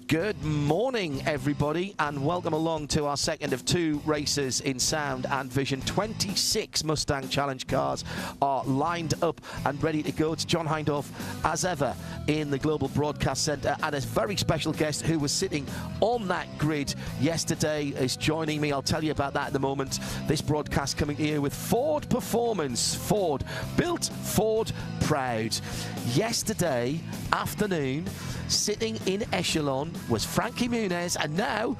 Good morning, everybody, and welcome along to our second of two races in sound and vision. 26 Mustang Challenge cars are lined up and ready to go. It's John Hindhaugh, as ever, in the Global Broadcast Centre, and a very special guest who was sitting on that grid yesterday is joining me. I'll tell you about that in a moment. This broadcast coming to you with Ford Performance. Ford, built Ford proud. Yesterday afternoon, sitting in echelon was Frankie Muniz, and now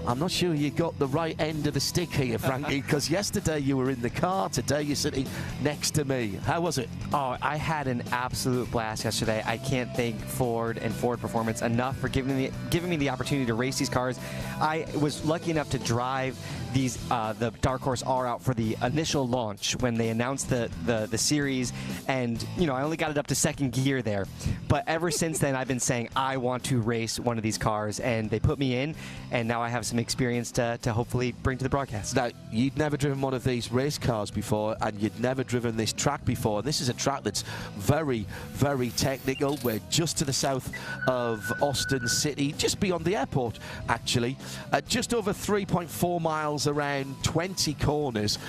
I'm not sure you got the right end of the stick here, Frankie, because yesterday you were in the car, today you're sitting next to me. How was it? Oh, I had an absolute blast yesterday. I can't thank Ford and Ford Performance enough for giving me the opportunity to race these cars. I was lucky enough to drive these the Dark Horse R out for the initial launch when they announced the series, and you know, I only got it up to second gear there, but ever since then I've been saying I want to race one of these cars, and they put me in, and now I have some experience to hopefully bring to the broadcast. Now, you'd never driven one of these race cars before, and you'd never driven this track before. This is a track that's very, very technical. We're just to the south of Austin City, just beyond the airport, actually. Just over 3.4 miles around, 20 corners.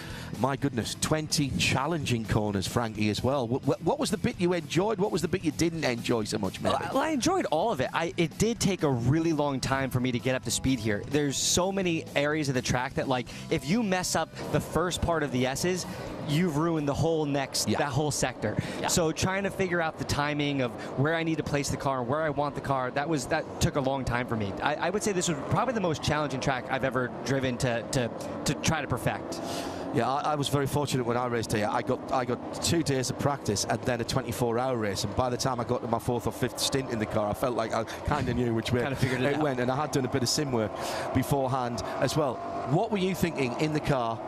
My goodness, 20 challenging corners, Frankie, as well. What was the bit you enjoyed? What was the bit you didn't enjoy so much, maybe? Well, I enjoyed all of it. It did take a really long time for me to get up to speed here. There's so many areas of the track that, like, if you mess up the first part of the S's, you've ruined the whole that whole sector. Yeah. So trying to figure out the timing of where I need to place the car, where I want the car, that took a long time for me. I would say this was probably the most challenging track I've ever driven to try to perfect. Yeah, I was very fortunate when I raced here. I got 2 days of practice and then a 24-hour race, and by the time I got to my 4th or 5th stint in the car, I felt like I kind of knew which way it went, and I had done a bit of sim work beforehand as well. What were you thinking in the car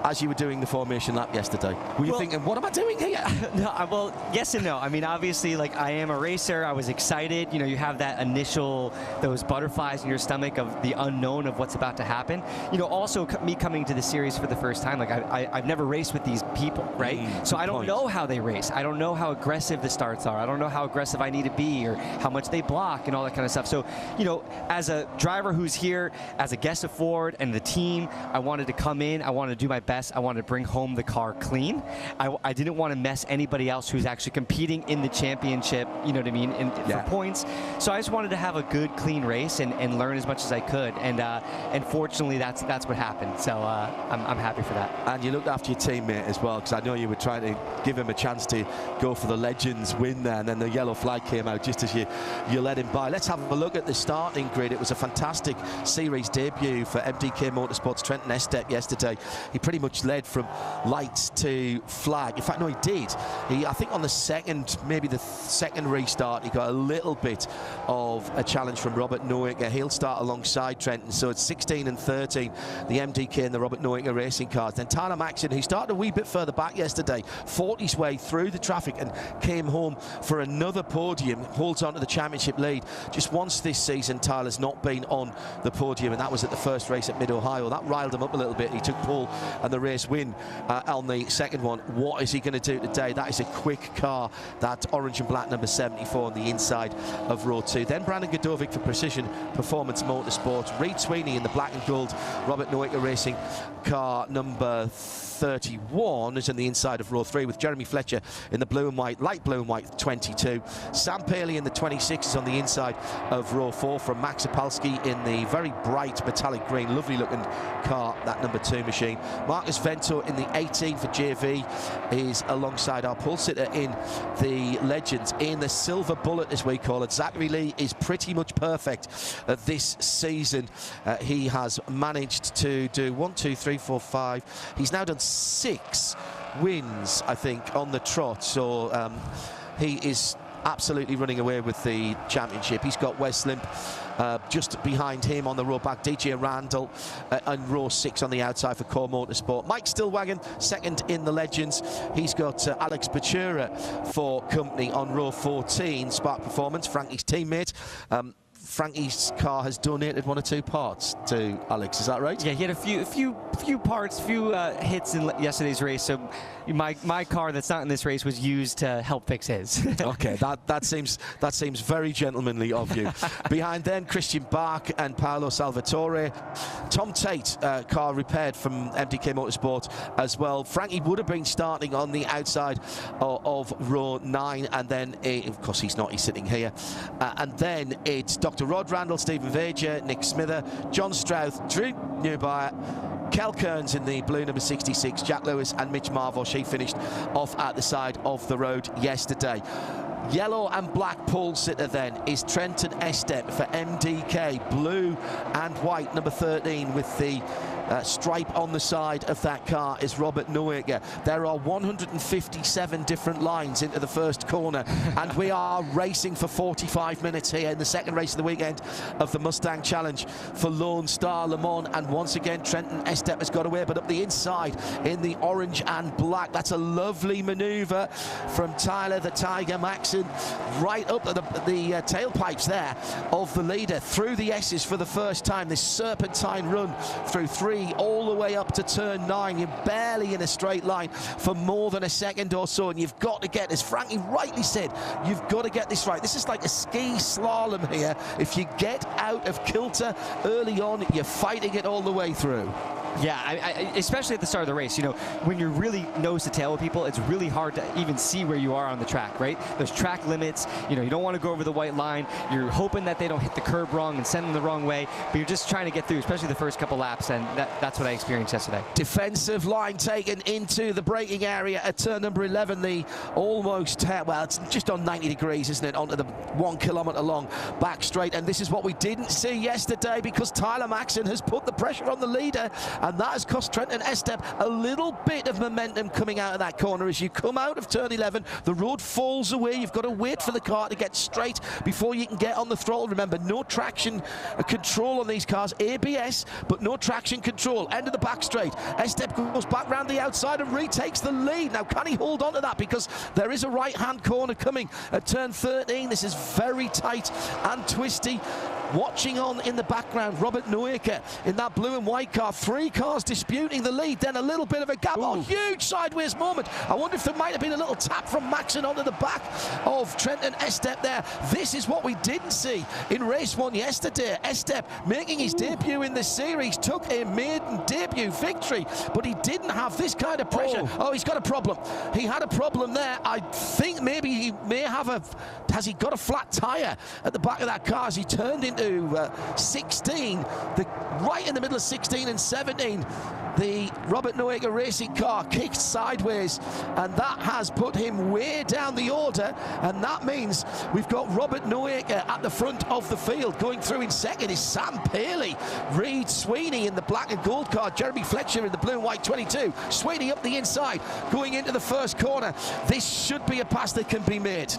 as you were doing the formation lap yesterday? Were you thinking, what am I doing here? No, well, yes and no. I mean, obviously, like, I am a racer. I was excited. You know, you have that initial, those butterflies in your stomach of the unknown of what's about to happen. You know, also me coming to the series for the first time, like, I've never raced with these people, right? So I don't know how they race. I don't know how aggressive the starts are. I don't know how aggressive I need to be or how much they block and all that kind of stuff. So, you know, as a driver who's here, as a guest of Ford and the team, I wanted to come in. I wanted to do my best. I wanted to bring home the car clean. I didn't want to mess anybody else who's actually competing in the championship, you know what I mean, for points. So I just wanted to have a good, clean race and learn as much as I could. And fortunately, that's what happened. So I'm happy for that. And you looked after your teammate as well, because I know you were trying to give him a chance to go for the Legends win there, and then the yellow flag came out just as you let him by. Let's have a look at the starting grid. It was a fantastic series debut for MDK Motorsports Trenton Estep yesterday. He pretty much led from lights to flag. In fact, no, he did. I think on the second, maybe the second restart, he got a little bit of a challenge from Robert Nowicker. He'll start alongside Trenton, so it's 16 and 13, the MDK and the Robert Nowicker racing cars. Then Tyler Maxson, who started a wee bit further back yesterday, fought his way through the traffic and came home for another podium, holds on to the championship lead. Just once this season, Tyler's not been on the podium, and that was at the first race at Mid-Ohio. That riled him up a little bit. He took pole and the race win on the second one. What is he going to do today? That is a quick car, that orange and black number 74 on the inside of row 2. Then Brandon Godovic for Precision Performance Motorsports. Reed Sweeney in the black and gold Robert Nowicker Racing car number 31 is in the inside of row 3, with Jeremy Fletcher in the blue and white, light blue and white 22. Sam Paley in the 26 is on the inside of row 4 from Max Opalski in the very bright metallic green, lovely looking car, that number 2 machine. Marcus Vento in the 18 for JV is alongside our pole sitter in the Legends in the silver bullet, as we call it. Zachary Lee is pretty much perfect this season. He has managed to do 1, 2, 3, 4, 5. He's now done 6 wins, I think, on the trot. So he is absolutely running away with the championship. He's got Wes Limp just behind him on the row back, DJ Randall and row 6 on the outside for Core Motorsport. Mike Stillwagon second in the Legends. He's got Alex Bachura for company on row 14, Spark Performance, Frankie's teammate. Frankie's car has donated 1 or 2 parts to Alex. Is that right? Yeah, he had a few parts, hits in yesterday's race. So my car that's not in this race was used to help fix his. Okay, that seems very gentlemanly of you. Behind then, Christian Bach and Paolo Salvatore. Tom Tate, car repaired from MDK Motorsport as well. Frankie would have been starting on the outside of row 9, and then, of course, he's not, he's sitting here. And then it's Dr. Rod Randall, Stephen Vager, Nick Smither, John Strouth, Drew Newbuyer, Kel Kearns in the blue number 66, Jack Lewis and Mitch Marvel. She finished off at the side of the road yesterday. Yellow and black pole sitter then is Trenton Estep for MDK. Blue and white, number 13, with the stripe on the side of that car is Robert Noaker. There are 157 different lines into the first corner, and we are racing for 45 minutes here in the second race of the weekend of the Mustang Challenge for Lone Star Le Mans. And once again, Trenton Estep has got away, but up the inside in the orange and black. That's a lovely manoeuvre from Tyler the Tiger Maxon, right up at the tailpipes there of the leader, through the S's for the first time. This serpentine run through 3 all the way up to turn 9. You're barely in a straight line for more than a second or so, and you've got to get, as Frankie rightly said, you've got to get this right. This is like a ski slalom here. If you get out of kilter early on, you're fighting it all the way through. Yeah, especially at the start of the race, you know, when you're really nose to tail with people, it's really hard to even see where you are on the track, right? There's track limits, you know, you don't want to go over the white line. You're hoping that they don't hit the curb wrong and send them the wrong way, but you're just trying to get through, especially the first couple laps, and that's what I experienced yesterday. Defensive line taken into the braking area at turn number 11, the almost, well, it's just on 90 degrees, isn't it, onto the 1 kilometre long back straight, and this is what we didn't see yesterday, because Tyler Maxon has put the pressure on the leader, and that has cost Trenton Estep a little bit of momentum coming out of that corner. As you come out of turn 11, the road falls away. You've got to wait for the car to get straight before you can get on the throttle. Remember, no traction control on these cars. ABS, but no traction control. End of the back straight. Estep goes back round the outside and retakes the lead. Now, can he hold on to that? Because there is a right-hand corner coming at turn 13. This is very tight and twisty. Watching on in the background, Robert Noaker in that blue and white car. 3 cars disputing the lead, then a little bit of a gap. Oh, huge sideways moment. I wonder if there might have been a little tap from Maxon onto the back of Trenton Estep there. This is what we didn't see in race 1 yesterday. Estep making his debut in this series, took a maiden debut victory, but he didn't have this kind of pressure. Oh, he's got a problem. He had a problem there. I think maybe he may have has he got a flat tyre at the back of that car as he turned into 16, right in the middle of 16 and 17. The Robert Noaker racing car kicked sideways, and that has put him way down the order, and that means we've got Robert Noaker at the front of the field. Going through in second is Sam Paley, Reed Sweeney in the black and gold car, Jeremy Fletcher in the blue and white 22, Sweeney up the inside going into the first corner. This should be a pass that can be made.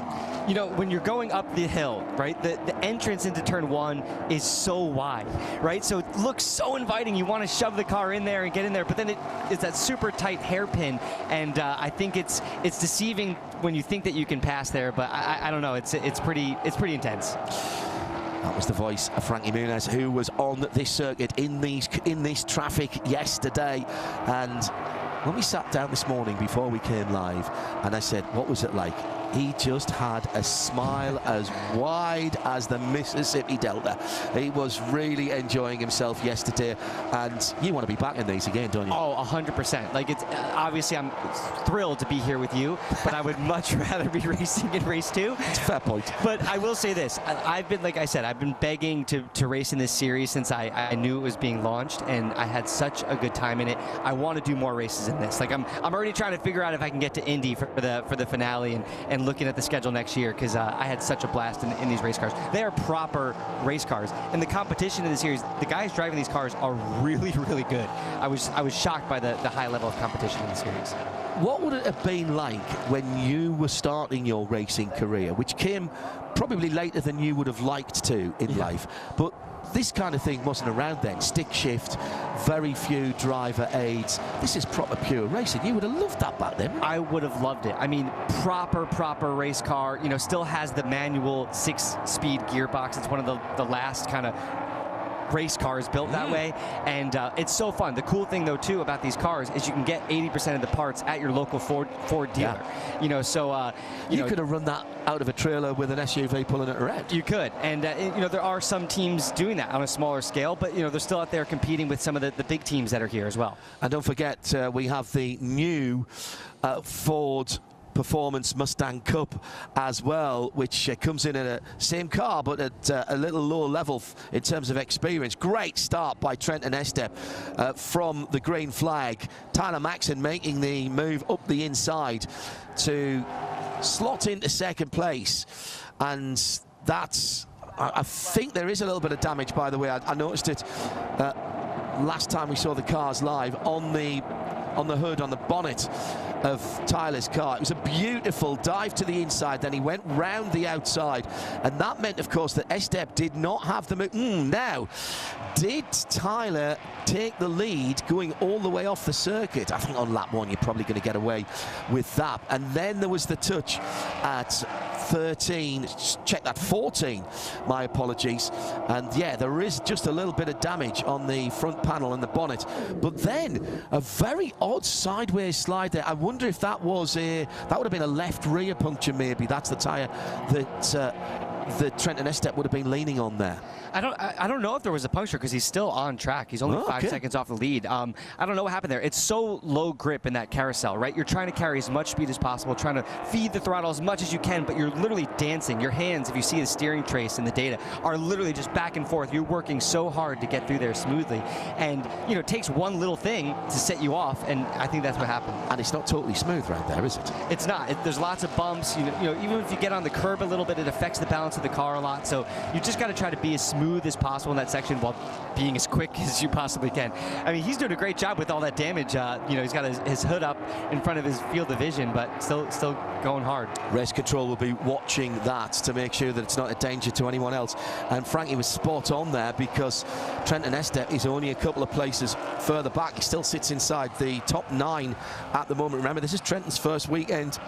You know, when you're going up the hill, right, the entrance into turn 1 is so wide, right? So it looks so inviting. You want to shove the car in there and get in there, but then it's that super tight hairpin, and I think it's deceiving when you think that you can pass there, but I don't know. It's pretty intense. That was the voice of Frankie Muniz, who was on this circuit in this traffic yesterday. And when we sat down this morning before we came live, and I said, what was it like? He just had a smile as wide as the Mississippi Delta. He was really enjoying himself yesterday, and you want to be back in these again, don't you? Oh, 100%. Like, it's obviously I'm thrilled to be here with you, but I would much rather be racing in race 2. It's a fair point. But I will say this: I've been, like I said, I've been begging to race in this series since I knew it was being launched, and I had such a good time in it. I want to do more races in this. Like, I'm already trying to figure out if I can get to Indy for the finale, and looking at the schedule next year, because I had such a blast in these race cars. They are proper race cars, and the competition in the series, the guys driving these cars are really, really good. I was shocked by the high level of competition in the series. What would it have been like when you were starting your racing career, which came probably later than you would have liked to in life, but this kind of thing wasn't around then. Stick shift, very few driver aids. This is proper pure racing. You would have loved that back then. I would have loved it. I mean, proper race car. You know, still has the manual 6-speed gearbox. It's one of the last kind of race cars built that way, and it's so fun. The cool thing though too about these cars is you can get 80% of the parts at your local Ford dealer. You know, so you could have run that out of a trailer with an SUV pulling it around. You could, and you know, there are some teams doing that on a smaller scale, but you know, they're still out there competing with some of the big teams that are here as well. And don't forget, we have the new Ford Performance Mustang Cup as well, which comes in at a same car but at a little lower level in terms of experience. Great start by Trenton Estep from the green flag. Tyler Maxson making the move up the inside to slot into second place, and that's, I think there is a little bit of damage, by the way. I noticed it last time we saw the cars live on the hood, on the bonnet of Tyler's car. It was a beautiful dive to the inside, then he went round the outside, and that meant, of course, that Estep did not have the now, did Tyler take the lead going all the way off the circuit? I think on lap 1 you're probably going to get away with that. And then there was the touch at 13, check that, 14, my apologies, and yeah, there is just a little bit of damage on the front panel and the bonnet, but then a very odd sideways slide there. I wonder if that was that would have been a left rear puncture, maybe. That's the tyre that Trenton Estep would have been leaning on there. I don't know if there was a puncture because he's still on track. He's only 5 seconds off the lead. I don't know what happened there. It's so low grip in that carousel, right? You're trying to carry as much speed as possible, trying to feed the throttle as much as you can, but you're literally dancing. Your hands, if you see the steering trace in the data, are literally just back and forth. You're working so hard to get through there smoothly. And, you know, it takes one little thing to set you off, and I think that's what happened. And it's not totally smooth right there, is it? It's not. There's lots of bumps. You know, even if you get on the curb a little bit, it affects the balance of the car a lot. So you just got to try to be as smooth as possible in that section while being as quick as you possibly can. I mean, he's doing a great job with all that damage. You know, he's got his hood up in front of his field of vision, but still going hard. Race control will be watching that to make sure that it's not a danger to anyone else. And Frankie was spot on there, because Trenton Estep is only a couple of places further back. He still sits inside the top 9 at the moment. Remember, this is Trenton's first weekend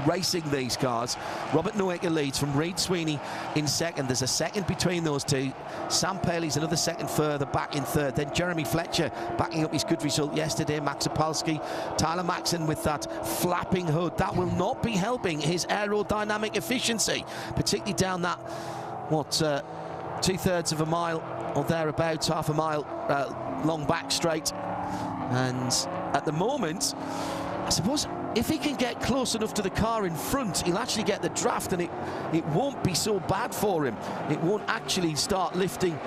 racing these cars. Robert Noaker leads from Reed Sweeney in second. There's a second between those two. Sam Paley's another second further back in third. Then Jeremy Fletcher backing up his good result yesterday. Max Opalski. Tyler Maxson with that flapping hood. That will not be helping his aerodynamic efficiency, particularly down that, what, 2/3 of a mile or thereabouts, half a mile long back straight. And at the moment, I suppose if he can get close enough to the car in front, he'll actually get the draft, and it won't be so bad for him. It won't actually start lifting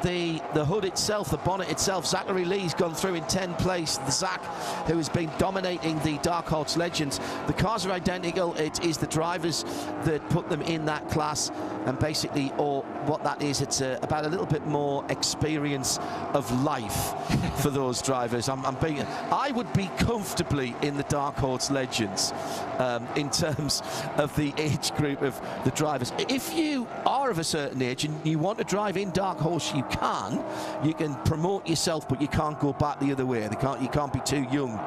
the hood itself, the bonnet itself. Zachary Lee's gone through in 10th place. The Zach, who has been dominating the Dark Horse Legends. The cars are identical. It is the drivers that put them in that class, and basically, or what that is, it's about a little bit more experience of life for those drivers. I would be comfortably in the Dark Horse Legends in terms of the age group of the drivers. If you are of a certain age and you want to drive in Dark Horse, you can promote yourself, but you can't go back the other way. You can't be too young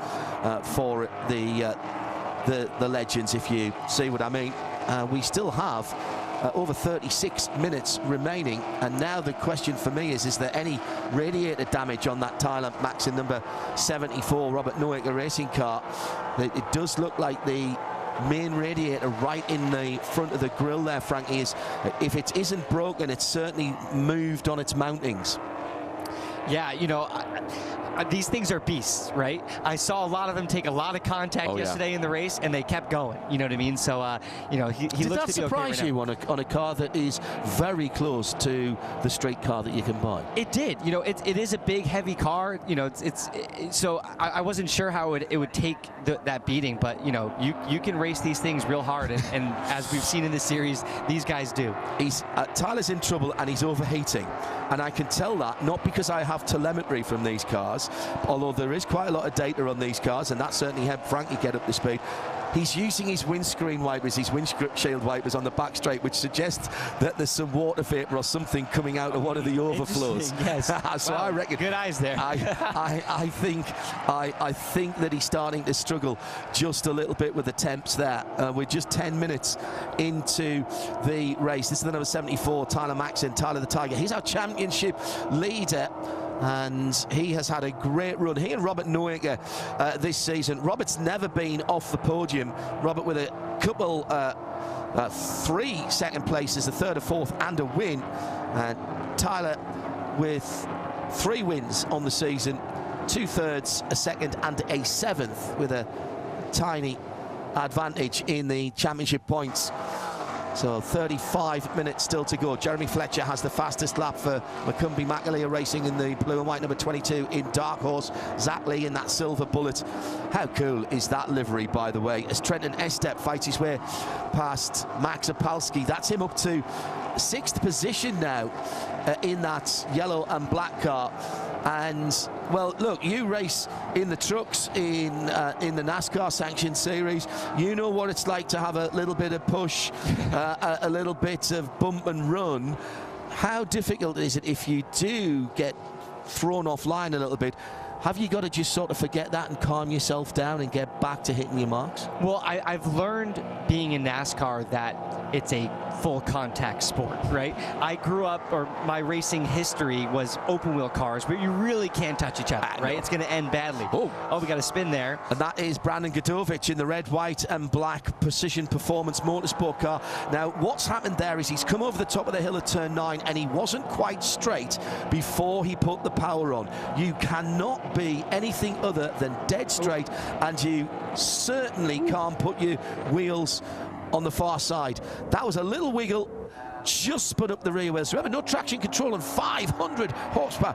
for the Legends, if you see what I mean. We still have over 36 minutes remaining, and now the question for me is there any radiator damage on that Tyler Maxson number 74 Robert Noaker racing car? It does look like the main radiator right in the front of the grille there, Frankie, is, if it isn't broken, it's certainly moved on its mountings. Yeah, you know, these things are beasts, right? I saw a lot of them take a lot of contact yesterday in the race, and they kept going. You know what I mean? So, you know, he looks to be okay. Did that surprise you on a car that is very close to the street car that you can buy? It did. You know, it is a big, heavy car. You know, so I wasn't sure how it would take that beating, but you know, you can race these things real hard, and as we've seen in this series, these guys do. Tyler's in trouble, and he's overheating, and I can tell that not because I have telemetry from these cars, although there is quite a lot of data on these cars, and that certainly helped Frankie get up to speed. he's using his windscreen wipers, his windshield wipers on the back straight, which suggests that there's some water vapor or something coming out of one of the overflows. Yes. So wow. I reckon. Good eyes there. I think that he's starting to struggle just a little bit with the temps there. We're just 10 minutes into the race. This is the number 74, Tyler Maxson, Tyler the Tiger. He's our championship leader, and he has had a great run. He and Robert Noaker this season. Robert's never been off the podium. Robert with a couple, 3 second places, a third, a fourth, and a win. And Tyler with 3 wins on the season, 2 thirds, a second, and a 7th, with a tiny advantage in the championship points. So 35 minutes still to go. Jeremy Fletcher has the fastest lap for Macumbi McAleer Racing in the blue and white, number 22 in Dark Horse. Zach Lee in that silver bullet. How cool is that livery, by the way, as Trenton Estep fights his way past Max Opalski. That's him up to 6th position now in that yellow and black car. And well, look, you race in the trucks in the NASCAR sanctioned series. You know what it's like to have a little bit of push, a little bit of bump and run. How difficult is it if you do get thrown offline a little bit? Have you got to just sort of forget that and calm yourself down and get back to hitting your marks? Well, I've learned being in NASCAR that it's a full contact sport, right? I grew up, or my racing history was open wheel cars, but you really can't touch each other, right? It's going to end badly. Oh, we got a spin there. And that is Brandon Godovich in the red, white and black Precision Performance Motorsport car. Now, what's happened there is he's come over the top of the hill at turn 9 and he wasn't quite straight before he put the power on. You cannot be anything other than dead straight, and you certainly can't put your wheels on the far side. That was a little wiggle, just spun up the rear wheels. Remember, no traction control and 500 horsepower.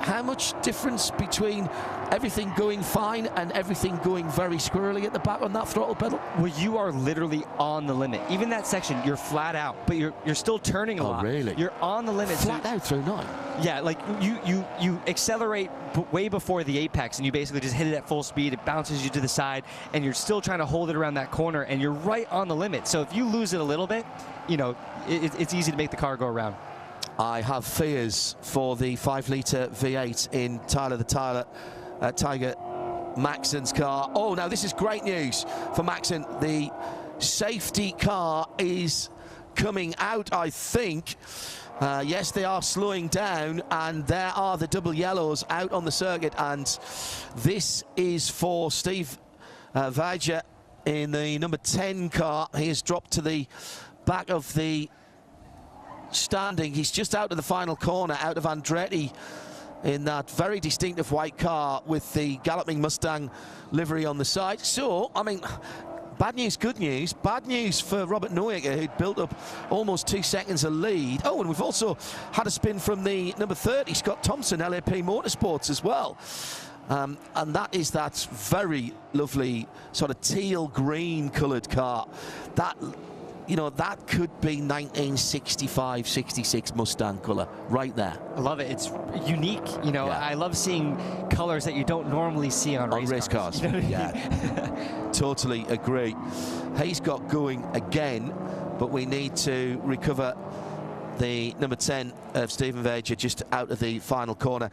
How much difference between everything going fine and everything going very squirrely at the back on that throttle pedal? Well, you are literally on the limit. Even that section, you're flat out, but you're still turning a lot. Oh, really? You're on the limit. Flat out through 9? Yeah, like you accelerate way before the apex, and you basically just hit it at full speed. It bounces you to the side, and you're still trying to hold it around that corner, and you're right on the limit. So if you lose it a little bit, you know, it's easy to make the car go around. I have fears for the 5-litre V8 in Tyler the Tiger Maxson's car. Oh, now this is great news for Maxson. The safety car is coming out, I think. Yes, they are slowing down, and there are the double yellows out on the circuit, and this is for Steve Vaja in the number 10 car. He has dropped to the back of the standing. He's just out of the final corner, out of Andretti in that very distinctive white car with the galloping Mustang livery on the side. So, I mean, bad news, good news. Bad news for Robert Noaker, who'd built up almost 2 seconds of lead. Oh, and we've also had a spin from the number 30, Scott Thompson, LAP Motorsports as well. And that is that very lovely sort of teal green coloured car. That, you know, that could be 1965, 66 Mustang colour right there. I love it. It's unique. You know, yeah. I love seeing colours that you don't normally see on race cars. You know what I mean? Yeah, totally agree. Hayes got going again, but we need to recover the number 10 of Stephen Vaja just out of the final corner.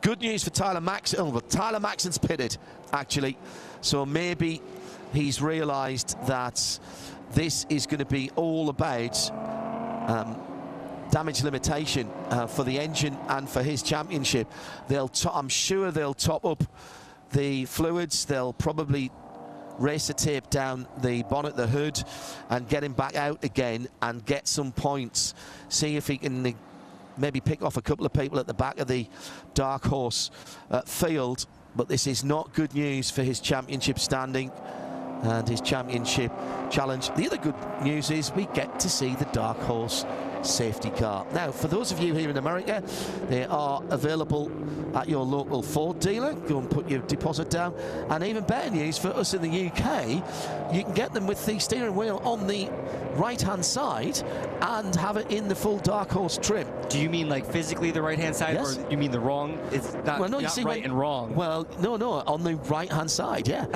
Good news for Tyler Maxson. Oh, well, Tyler Maxson's pitted, actually. So maybe he's realised that this is going to be all about damage limitation for the engine and for his championship. I'm sure they'll top up the fluids. They'll probably racer tape down the bonnet, the hood, and get him back out again and get some points. See if he can maybe pick off a couple of people at the back of the Dark Horse field. But this is not good news for his championship standing and his championship challenge. The other good news is we get to see the Dark Horse safety car. Now, for those of you here in America, they are available at your local Ford dealer. Go and put your deposit down. And even better news for us in the UK, you can get them with the steering wheel on the right-hand side and have it in the full Dark Horse trim. Do you mean like physically the right-hand side, Yes. or you mean the wrong? It's not, Well, no, you not see, right and wrong. Well, no, on the right-hand side, yeah.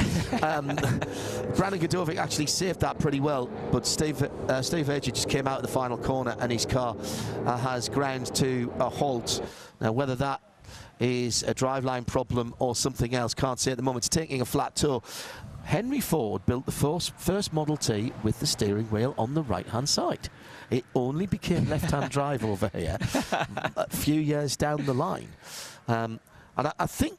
Brandon Godovic actually saved that pretty well, but Steve Agee just came out of the final corner and his car has ground to a halt. Now, whether that is a driveline problem or something else, can't say at the moment. It's taking a flat toe. Henry Ford built the first Model T with the steering wheel on the right-hand side. It only became left-hand drive over here a few years down the line. And I think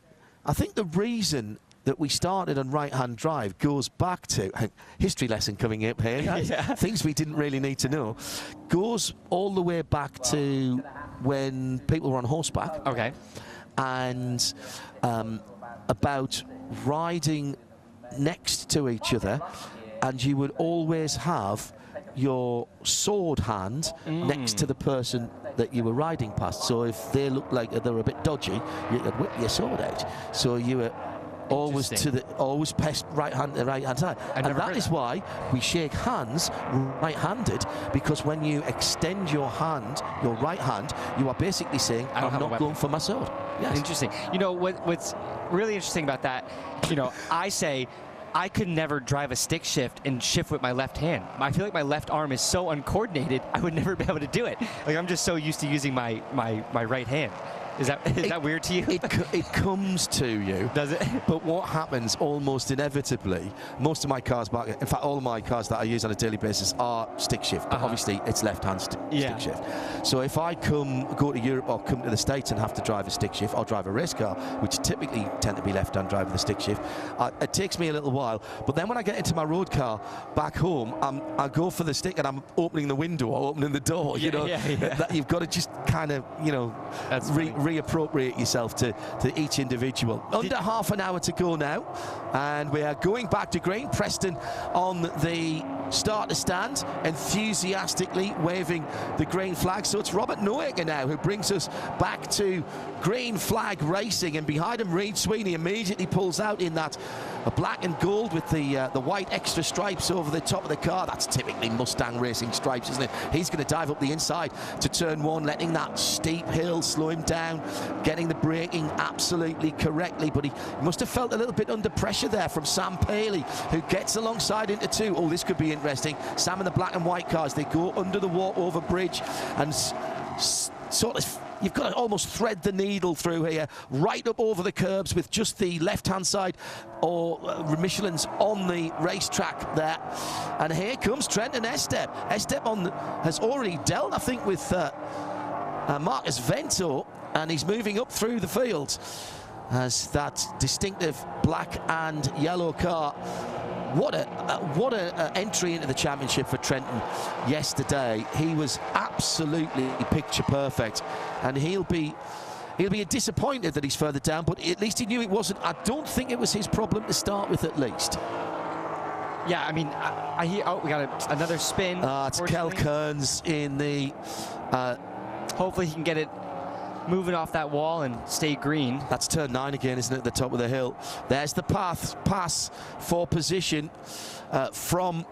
the reason that we started on right-hand drive goes back to history lesson coming up here, guys. Yeah. Things we didn't really need to know, goes all the way back to when people were on horseback. Okay. And about riding next to each other, and you would always have your sword hand next to the person that you were riding past. So if they looked like they were a bit dodgy, you could whip your sword out. So you were always pressed right hand side. And that is why we shake hands right-handed, because when you extend your hand, your right hand, you are basically saying, I'm not going for my sword. Yes. Interesting. You know, what's really interesting about that, you know, I say I could never drive a stick shift and shift with my left hand. I feel like my left arm is so uncoordinated, I would never be able to do it. Like, I'm just so used to using my right hand. Is that weird to you? It comes to you. Does it? But what happens almost inevitably, most of my cars back, in fact all of my cars that I use on a daily basis are stick shift, but obviously it's left-hand stick shift. So if I go to Europe or come to the States and have to drive a stick shift or drive a race car, which typically tend to be left-hand drive with a stick shift, it takes me a little while. But then when I get into my road car back home, I go for the stick and I'm opening the window or opening the door, you know. That you've got to just kind of, you know, reappropriate yourself to each individual. Under half an hour to go now, and we are going back to green. Preston on the starter stand, enthusiastically waving the green flag. So it's Robert Noaker now who brings us back to green flag racing, and behind him Reid Sweeney immediately pulls out in that black and gold with the white extra stripes over the top of the car. That's typically Mustang racing stripes, isn't it? He's going to dive up the inside to turn one, letting that steep hill slow him down, getting the braking absolutely correctly, but he must have felt a little bit under pressure there from Sam Paley, who gets alongside into two. Oh, this could be interesting. Sam and the black and white cars, they go under the walkover bridge and sort of, you've got to almost thread the needle through here, right up over the curbs with just the left-hand side or Michelin's on the racetrack there. And here comes Trenton Estep. Estep has already dealt, I think, with Marcus Vento, and he's moving up through the field as that distinctive black and yellow car. What a entry into the championship for Trenton yesterday. He was absolutely picture perfect, and he'll be disappointed that he's further down, but at least he knew it wasn't. I don't think it was his problem to start with, at least. Yeah, I mean, I hear. Oh, we got another spin. It's Kel Kearns in the. Hopefully he can get it moving off that wall and stay green. That's turn 9 again, isn't it, at the top of the hill? There's the pass for position from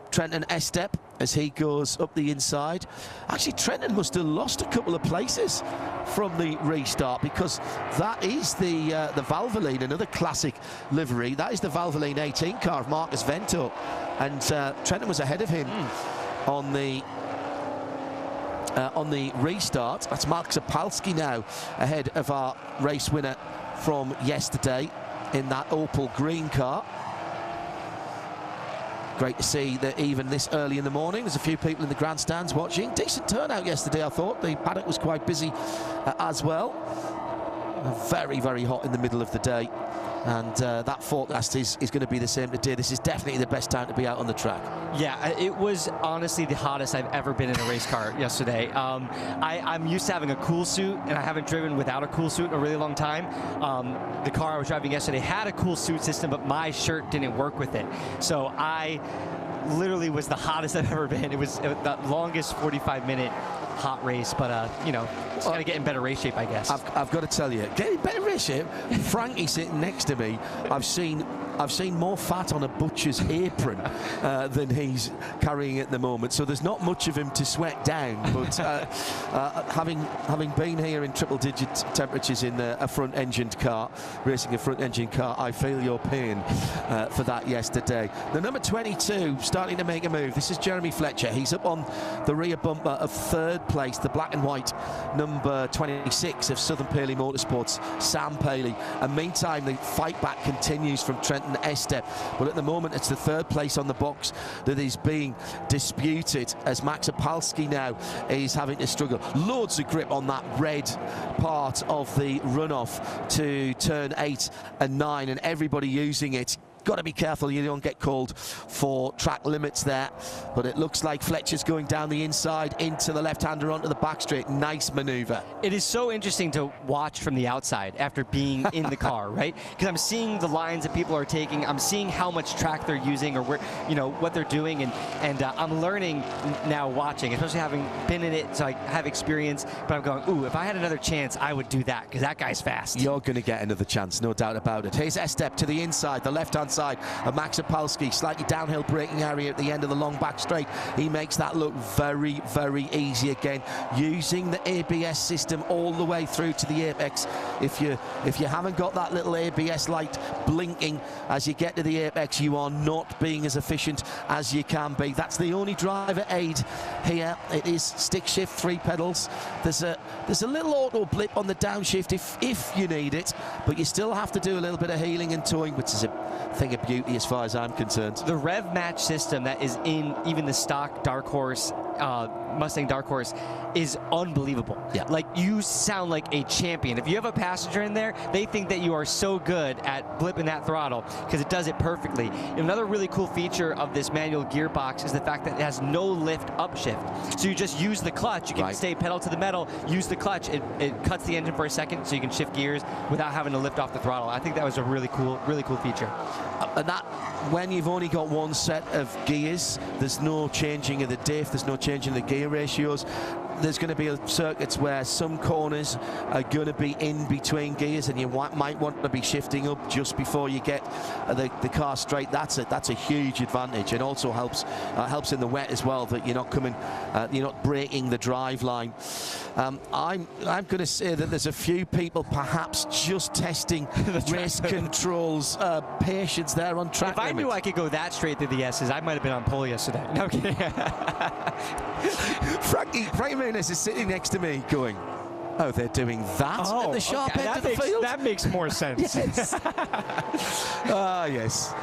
Trenton Estep as he goes up the inside. Actually, Trenton must have lost a couple of places from the restart, because that is the Valvoline, another classic livery. That is the Valvoline 18 car of Marcus Vento, and Trenton was ahead of him on the restart. That's Mark Zapalski now ahead of our race winner from yesterday in that Opel green car. Great to see that even this early in the morning there's a few people in the grandstands watching. Decent turnout yesterday, I thought. The paddock was quite busy as well. Very, very hot in the middle of the day and that forecast is going to be the same today. This is definitely the best time to be out on the track. Yeah, it was honestly the hottest I've ever been in a race car yesterday. I'm used to having a cool suit, and I haven't driven without a cool suit in a really long time. The car I was driving yesterday had a cool suit system, but my shirt didn't work with it. So I literally was the hottest I've ever been. It was the longest 45-minute hot race, but you know, just gotta get in better race shape, I guess. I've got to tell you, get in better race shape. Frankie sitting next to me, I've seen more fat on a butcher's apron than he's carrying at the moment, so there's not much of him to sweat down. But having been here in triple-digit temperatures in a front-engined car, racing a front-engined car, I feel your pain for that yesterday. The number 22 starting to make a move. This is Jeremy Fletcher. He's up on the rear bumper of third place, the black and white number 26 of Southern Paley Motorsports, Sam Paley. And meantime, the fight back continues from Trenton Estep, but at the moment it's the third place on the box that is being disputed, as Max Opalski now is having to struggle. Loads of grip on that red part of the runoff to turn 8 and 9, and everybody using it. Got to be careful you don't get called for track limits there, but it looks like Fletcher's going down the inside into the left-hander onto the back straight. Nice maneuver. It is so interesting to watch from the outside after being in the car, right? Because I'm seeing the lines that people are taking. I'm seeing how much track they're using, or where, you know, what they're doing, and I'm learning now watching, especially having been in it, so I have experience. But I'm going, ooh, if I had another chance, I would do that, because that guy's fast. You're going to get another chance, no doubt about it. Here's Estep to the inside, the left-hand side of Max Opalski, slightly downhill braking area at the end of the long back straight. He makes that look very, very easy again, using the ABS system all the way through to the apex. If you haven't got that little ABS light blinking as you get to the apex, you are not being as efficient as you can be. That's the only driver aid here. It is stick shift, 3 pedals. There's a little auto blip on the downshift if you need it, but you still have to do a little bit of heeling and towing, which is a thing of beauty as far as I'm concerned. The rev match system that is in even the stock Dark Horse Mustang Dark Horse is unbelievable. Yeah. Like, you sound like a champion. If you have a passenger in there, they think that you are so good at blipping that throttle because it does it perfectly. Another really cool feature of this manual gearbox is the fact that it has no lift upshift. So you just use the clutch. You can stay pedal to the metal, use the clutch. It cuts the engine for a second so you can shift gears without having to lift off the throttle. I think that was a really cool feature. And that, when you've only got one set of gears, there's no changing of the diff, there's no changing the gear ratios. There's going to be circuits where some corners are going to be in between gears, and you might want to be shifting up just before you get the car straight. That's a huge advantage, and also helps in the wet as well, that you're not breaking the drive line. I'm going to say that there's a few people perhaps just testing race controls patience there on track. If I knew I could go that straight through the S's, I might have been on pole yesterday. No, I'm kidding. Frankie Muniz is sitting next to me going, oh, they're doing that at the sharp end of the field? That makes more sense. Yes. Yes.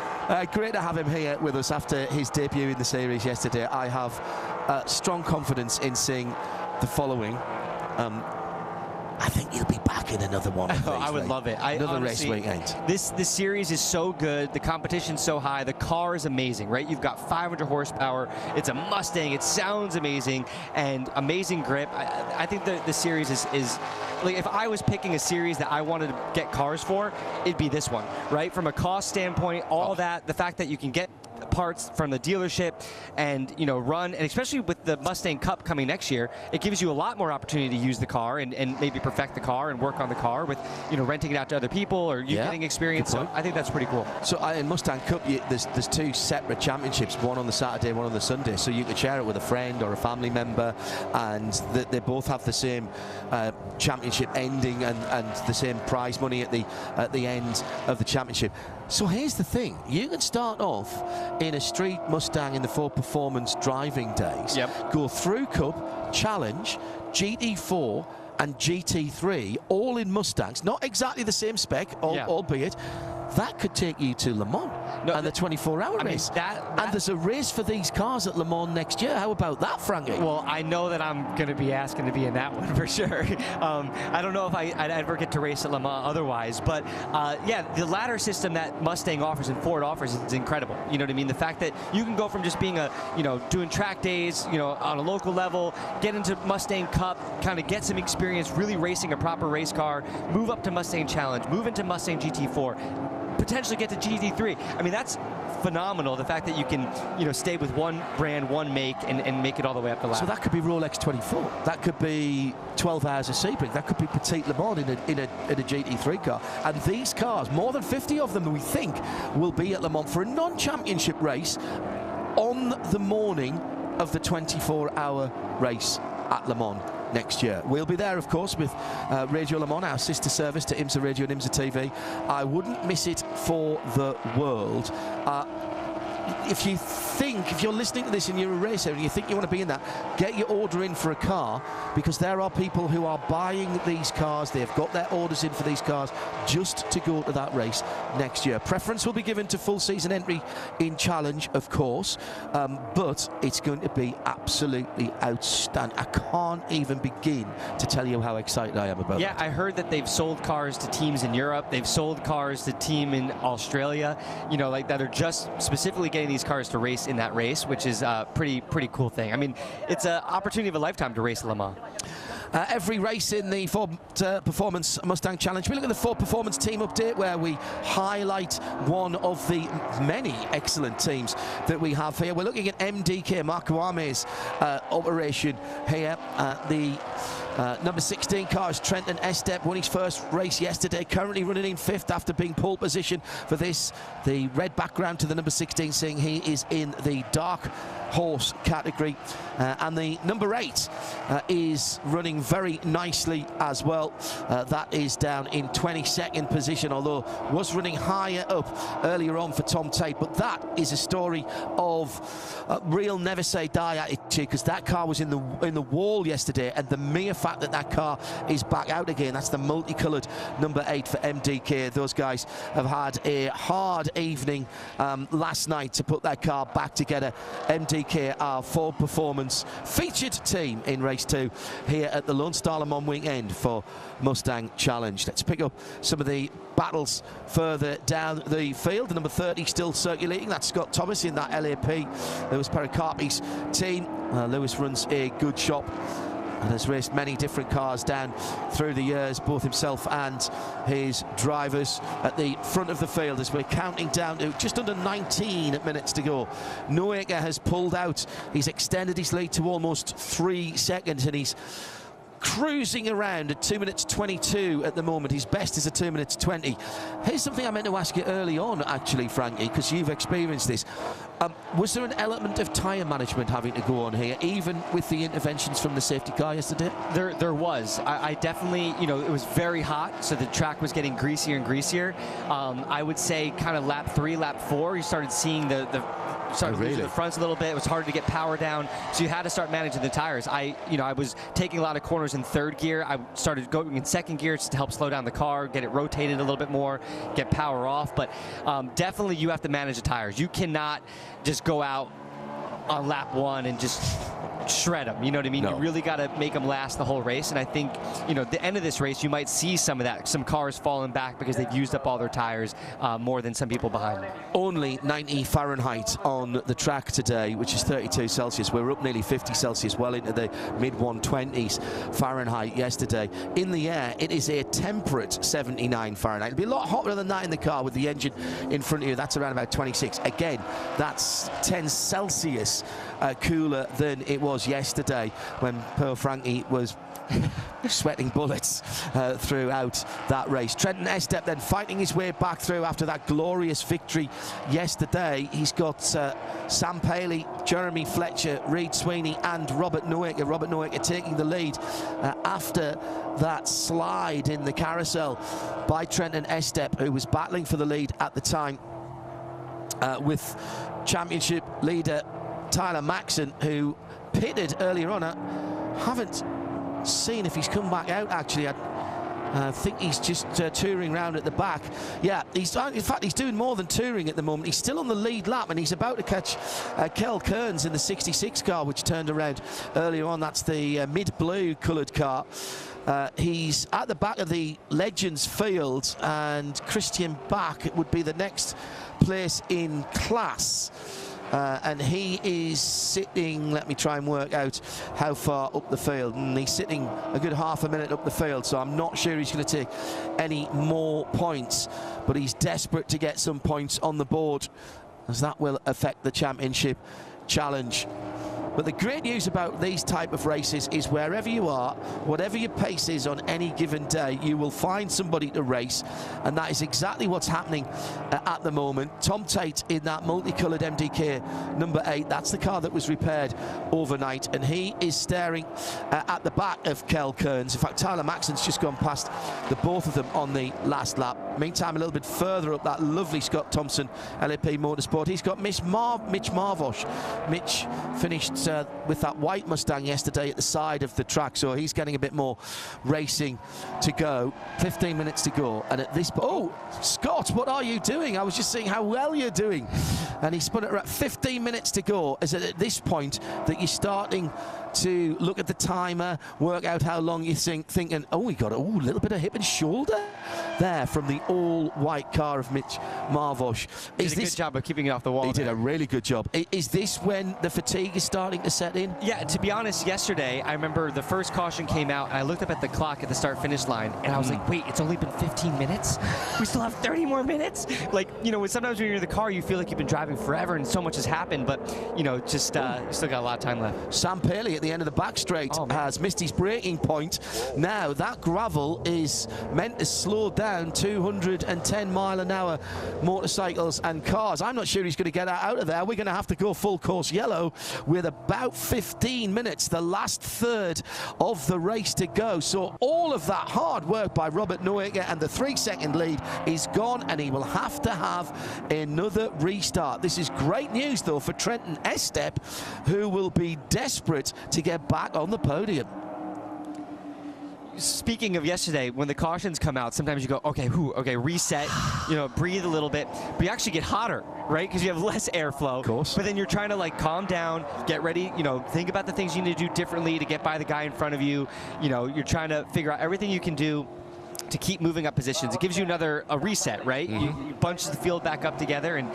Great to have him here with us after his debut in the series yesterday. I have strong confidence in seeing the following. I think he'll be back in another one of these. I would love it. Another honestly, race weekend. This series is so good. The competition's so high. The car is amazing, right? You've got 500 horsepower. It's a Mustang. It sounds amazing, and amazing grip. I think the series is like, if I was picking a series that I wanted to get cars for, it'd be this one, right? From a cost standpoint, all that, the fact that you can get parts from the dealership and, you know, run, and especially with the Mustang Cup coming next year, it gives you a lot more opportunity to use the car and maybe perfect the car and work on the car with, you know, renting it out to other people or you getting experience. So I think that's pretty cool. So in Mustang Cup, there's 2 separate championships, one on the Saturday, one on the Sunday, so you could share it with a friend or a family member, and they both have the same championship ending and the same prize money at the end of the championship. So here's the thing, you can start off in a street Mustang in the Ford Performance driving days, go through Cup, Challenge, GT4 and GT3, all in Mustangs, not exactly the same spec, albeit that could take you to Le Mans and the 24-hour race. And there's a race for these cars at Le Mans next year. How about that, Frankie? Well, I know that I'm going to be asking to be in that one for sure. I don't know if I'd ever get to race at Le Mans otherwise, but yeah, the ladder system that Mustang offers and Ford offers is incredible. You know what I mean? The fact that you can go from just being doing track days, on a local level, get into Mustang Cup, kind of get some experience really racing a proper race car, move up to Mustang Challenge, move into Mustang GT4, potentially get to GT3. I mean, that's phenomenal, the fact that you can stay with one brand, one make, and make it all the way up the ladder. So that could be Rolex 24, that could be 12 Hours of Sebring, that could be Petite Le Mans in a GT3 car. And these cars, more than 50 of them we think, will be at Le Mans for a non-championship race on the morning of the 24-hour race at Le Mans next year. We'll be there, of course, with Radio Le Mans, our sister service to IMSA Radio and IMSA TV. I wouldn't miss it for the world. If you're listening to this and you're a racer and you think you want to be in that, get your order in for a car, because there are people who are buying these cars. They've got their orders in for these cars just to go to that race next year. Preference will be given to full season entry in Challenge, of course, but it's going to be absolutely outstanding. I can't even begin to tell you how excited I am about it. Yeah, I heard that they've sold cars to teams in Europe. They've sold cars to team in Australia, like that are just specifically getting these cars to race in that race, which is a pretty cool thing. I mean, it's an opportunity of a lifetime to race Le Mans. Every race in the Ford Performance Mustang Challenge, we look at the Ford Performance team update, where we highlight one of the many excellent teams that we have here. We're looking at MDK, Mark Kawame's operation here. The number 16 car is Trenton Estep, won his first race yesterday, currently running in 5th after being pole position for this. The red background to the number 16 saying he is in the dark horse category, and the number 8 is running very nicely as well. That is down in 22nd position, although was running higher up earlier on for Tom Tate. But that is a story of real never say die attitude, because that car was in the wall yesterday, and the mere fact that that car is back out again, that's the multicoloured number 8 for MDK. Those guys have had a hard evening last night to put that car back together. MDK, our Ford Performance featured team in race 2 here at the Lone Star Le Mans weekend for Mustang Challenge. Let's pick up some of the battles further down the field. The number 30 still circulating, that's Scott Thomas in that LAP. Lewis Pericarpi's team. Lewis runs a good shop and has raced many different cars down through the years, both himself and his drivers. At the front of the field, as we're counting down to just under 19 minutes to go, Noaker has pulled out. He's extended his lead to almost 3 seconds, and he's cruising around at 2 minutes 22 at the moment. His best is a 2 minutes 20. Here's something I meant to ask you early on, actually, Frankie, because you've experienced this. Was there an element of tyre management having to go on here, even with the interventions from the safety car yesterday? There was. I definitely, it was very hot, so the track was getting greasier and greasier. I would say kind of lap 3, lap 4, you started seeing started losing the fronts a little bit. It was hard to get power down, so you had to start managing the tires. I was taking a lot of corners in 3rd gear. I started going in 2nd gear just to help slow down the car, get it rotated a little bit more, get power off. But definitely you have to manage the tires. You cannot just go out on lap 1 and just shred them, you know what I mean? No. You really got to make them last the whole race, and I think, at the end of this race, you might see some of that, some cars falling back because they've used up all their tires more than some people behind them. Only 90 Fahrenheit on the track today, which is 32 Celsius. We're up nearly 50 Celsius, well into the mid-120s Fahrenheit yesterday. In the air, it is a temperate 79 Fahrenheit. It'll be a lot hotter than that in the car with the engine in front of you. That's around about 26. Again, that's 10 Celsius cooler than it was yesterday when poor Frankie was sweating bullets throughout that race. Trenton Estep then fighting his way back through after that glorious victory yesterday. He's got Sam Paley, Jeremy Fletcher, Reid Sweeney and Robert Noaker. Robert Noaker taking the lead after that slide in the carousel by Trenton Estep, who was battling for the lead at the time with championship leader Tyler Maxson, who pitted earlier on. I haven't seen if he's come back out, actually. I think he's just touring round at the back. Yeah, in fact, he's doing more than touring at the moment. He's still on the lead lap, and he's about to catch Kel Kearns in the 66 car, which turned around earlier on. That's the mid-blue coloured car. He's at the back of the Legends field, and Christian Bach would be the next place in class. And he is sitting, let me try and work out how far up the field. And he's sitting a good half a minute up the field, so I'm not sure he's going to take any more points. But he's desperate to get some points on the board, as that will affect the championship challenge. But the great news about these type of races is wherever you are, whatever your pace is on any given day, you will find somebody to race, and that is exactly what's happening at the moment. Tom Tate in that multicoloured MDK number 8, that's the car that was repaired overnight, and he is staring at the back of Kel Kearns. In fact, Tyler Maxon's just gone past the both of them on the last lap. Meantime, a little bit further up, that lovely Scott Thompson LAP Motorsport, he's got Mitch Marvosh. Mitch finished with that white Mustang yesterday at the side of the track, so he's getting a bit more racing to go. 15 minutes to go, and at this Scott, what are you doing? I was just seeing how well you're doing. And he spun it at 15 minutes to go. Is it at this point that you're starting to look at the timer, work out how long you're thinking, oh, we got a little bit of hip and shoulder there from the all-white car of Mitch Marvosh. He did a good job of keeping it off the wall. He did a really good job. Is this when the fatigue is starting to set in? Yeah, to be honest, yesterday, I remember the first caution came out, and I looked up at the clock at the start-finish line, and I was like, wait, it's only been 15 minutes? We still have 30 more minutes? Like, you know, sometimes when you're in the car, you feel like you've been driving forever and so much has happened, but, you know, just you still got a lot of time left. Sam Paley at the end of the back straight has missed his braking point. Now, that gravel is meant to slow down 210-mile-an-hour motorcycles and cars. I'm not sure he's going to get out of there. We're going to have to go full course yellow with about 15 minutes, the last third of the race to go. So all of that hard work by Robert Noaker and the 3-second lead is gone, and he will have to have another restart. This is great news, though, for Trenton Estep, who will be desperate to get back on the podium. Speaking of yesterday, when the cautions come out, sometimes you go, okay, reset, you know, breathe a little bit, but you actually get hotter, right? Because you have less airflow. Of course. But then you're trying to, like, calm down, get ready, you know, think about the things you need to do differently to get by the guy in front of you. You know, you're trying to figure out everything you can do to keep moving up positions. It gives you a reset, right? You bunch the field back up together, and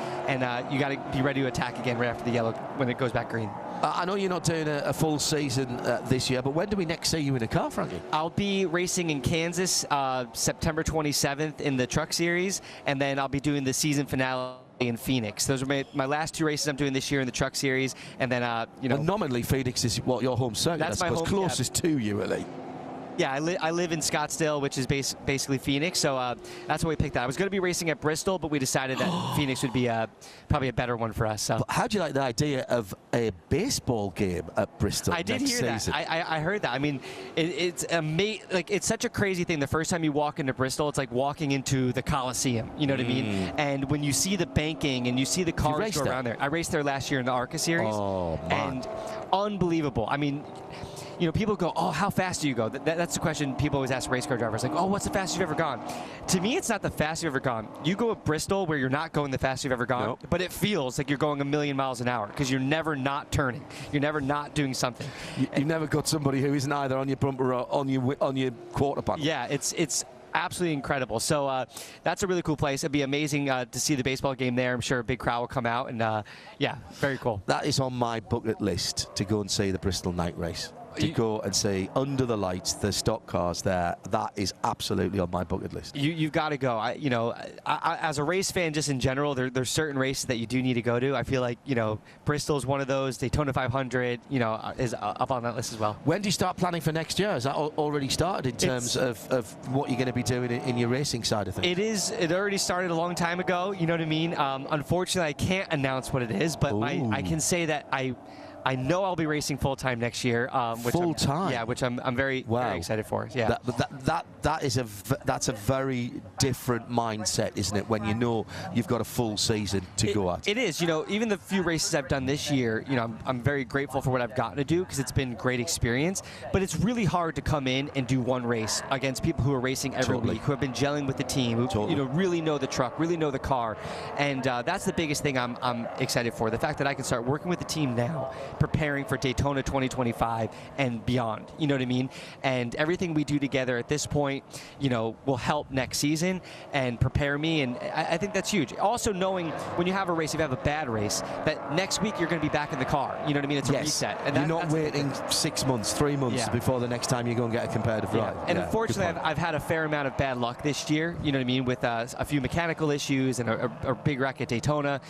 you got to be ready to attack again right after the yellow when it goes back green. I know you're not doing a full season this year, but when do we next see you in a car, Frankie? I'll be racing in Kansas September 27th in the Truck Series, and then I'll be doing the season finale in Phoenix. Those are my last 2 races I'm doing this year in the Truck Series, and then you know. Well, nominally, Phoenix is what your home circuit. That's my home, closest to you, really. Yeah, I live in Scottsdale, which is basically Phoenix, so that's why we picked that. I was going to be racing at Bristol, but we decided that Phoenix would be probably a better one for us. So. But how do you like the idea of a baseball game at Bristol I did hear season? that. I heard that. I mean, it's amazing. Like, it's such a crazy thing. The first time you walk into Bristol, it's like walking into the Coliseum. You know what I mean? And when you see the banking and you see the cars go around there. I raced there last year in the ARCA series. Oh, man. And unbelievable. I mean, you know, people go, oh, how fast do you go? That's the question people always ask race car drivers. Like, oh, what's the fastest you've ever gone? To me, it's not the fastest you've ever gone. You go at Bristol where you're not going the fastest you've ever gone, but it feels like you're going 1,000,000 miles an hour because you're never not turning. You're never not doing something. You've never got somebody who isn't either on your bumper or on your quarter panel. Yeah, it's absolutely incredible. So that's a really cool place. It'd be amazing to see the baseball game there. I'm sure a big crowd will come out, and yeah, very cool. That is on my bucket list, to go and see the Bristol night race. To go and see under the lights the stock cars there, that is absolutely on my bucket list. You've got to go. I, as a race fan, just in general, there's certain races that you do need to go to. I feel like, you know, Bristol is one of those. Daytona 500, you know, is up on that list as well. When do you start planning for next year? Has that already started in terms of what you're going to be doing in your racing side of things? It already started a long time ago. You know what I mean? Unfortunately, I can't announce what it is, but I can say that I know I'll be racing full-time next year. Full-time? Yeah, which I'm very excited for. Yeah. That's a very different mindset, isn't it, when you know you've got a full season to go at? It is. You know, even the few races I've done this year, you know, I'm very grateful for what I've gotten to do because it's been great experience. But it's really hard to come in and do one race against people who are racing every week, who have been gelling with the team, who you know, really know the truck, really know the car. And that's the biggest thing I'm excited for. The fact that I can start working with the team now, preparing for Daytona 2025 and beyond. You know what I mean? And everything we do together at this point, you know, will help next season and prepare me. And I think that's huge. Also knowing when you have a race, if you have a bad race, that next week you're going to be back in the car. You know what I mean? It's a reset. And you're not waiting 6 months, 3 months before the next time you go and get a competitive ride. And unfortunately, I've had a fair amount of bad luck this year. You know what I mean? With a few mechanical issues and a big wreck at Daytona.